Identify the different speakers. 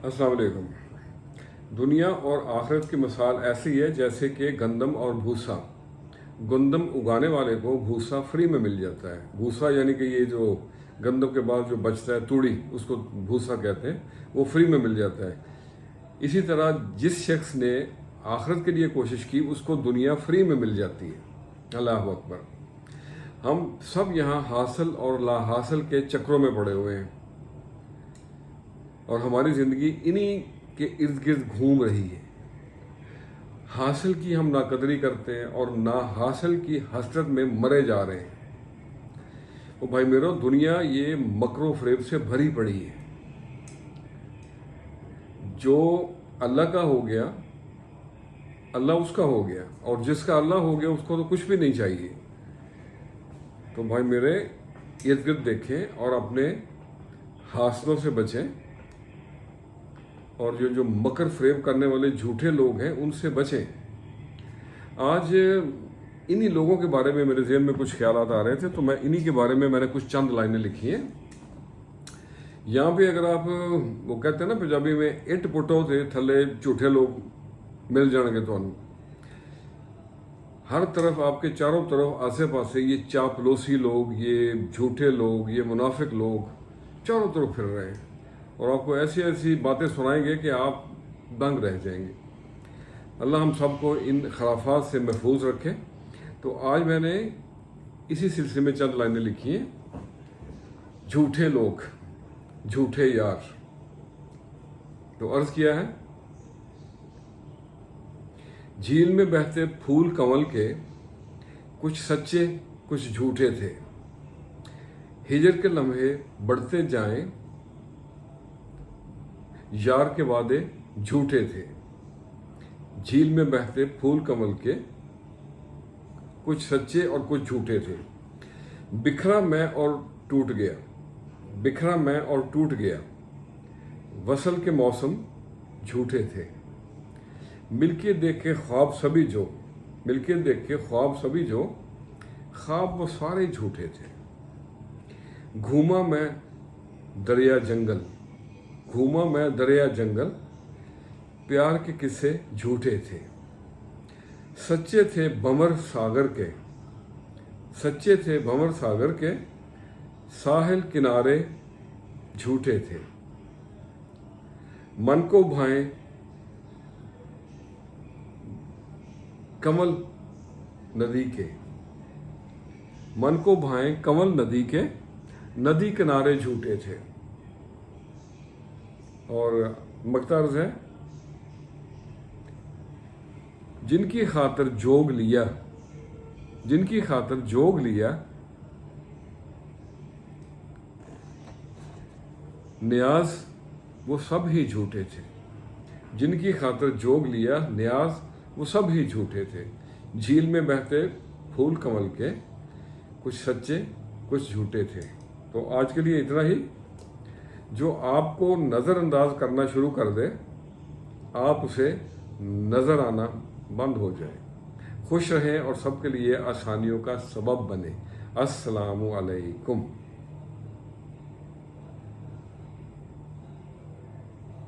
Speaker 1: अस्सलाम वालेकुम। दुनिया और आखिरत की मिसाल ऐसी है जैसे कि गंदम और भूसा। गंदम उगाने वाले को भूसा फ्री में मिल जाता है। भूसा यानी कि ये जो गंदम के बाद जो बचता है तूड़ी, उसको भूसा कहते हैं, वो फ्री में मिल जाता है। इसी तरह जिस शख्स ने आखिरत के लिए कोशिश की उसको दुनिया फ्री में मिल जाती है। अल्लाह अकबर। हम सब यहाँ हासिल और ला हासिल के चक्रों में पड़े हुए हैं और हमारी ज़िंदगी इन्हीं के इर्द गिर्द घूम रही है। हासिल की हम नाकदरी करते हैं और ना हासिल की हसरत में मरे जा रहे हैं। तो भाई मेरो, दुनिया ये मकरो फरेब से भरी पड़ी है। जो अल्लाह का हो गया, अल्लाह उसका हो गया, और जिसका अल्लाह हो गया उसको तो कुछ भी नहीं चाहिए। तो भाई मेरे, इर्द गिर्द देखें और अपने हासिलों से बचें, और जो मकर फरेब करने वाले झूठे लोग हैं उनसे बचें। आज इन्हीं लोगों के बारे में मेरे ज़हन में कुछ ख्यालात आ रहे थे, तो मैं इन्हीं के बारे में मैंने कुछ चंद लाइनें लिखी हैं। यहाँ पे अगर आप, वो कहते हैं ना पंजाबी में, इट पुटो थे थले झूठे लोग मिल जाएंगे तो हर तरफ, आपके चारों तरफ आसे पासे ये चापलूसी लोग, ये झूठे लोग, ये मुनाफिक लोग चारों तरफ फिर रहे हैं और आपको ऐसी ऐसी बातें सुनाएंगे कि आप दंग रह जाएंगे। अल्लाह हम सबको इन खराफात से महफूज रखे। तो आज मैंने इसी सिलसिले में चंद लाइनें लिखी हैं। झूठे लोग, झूठे यार। तो अर्ज किया है, झील में बहते फूल कंवल के, कुछ सच्चे कुछ झूठे थे। हिजर के लम्हे बढ़ते जाएं, यार के वादे झूठे थे। झील में बहते फूल कमल के, कुछ सच्चे और कुछ झूठे थे। बिखरा मैं और टूट गया, बिखरा मैं और टूट गया। वसल के मौसम झूठे थे। मिलके देखे ख्वाब सभी जो, मिलके देखे ख्वाब सभी जो, ख्वाब वो सारे झूठे थे। घूमा मैं दरिया जंगल, घूमा मैं दरिया जंगल, प्यार के किस्से झूठे थे। सच्चे थे भंवर सागर के, सच्चे थे भंवर सागर के, साहिल किनारे झूठे थे। मन को भाएं कमल नदी के, मन को भाएं कमल नदी के, नदी किनारे झूठे थे। और मकतार्ज है, जिनकी खातर जोग लिया, जिनकी खातर जोग लिया, न्याज वो सब ही झूठे थे। जिनकी खातर जोग लिया न्याज वो सब ही झूठे थे। झील में बहते फूल कमल के, कुछ सच्चे कुछ झूठे थे। तो आज के लिए इतना ही। जो आपको नज़रअंदाज करना शुरू कर दे, आप उसे नज़र आना बंद हो जाए। खुश रहें और सबके लिए आसानियों का सबब बने। अस्सलामु अलैकुम।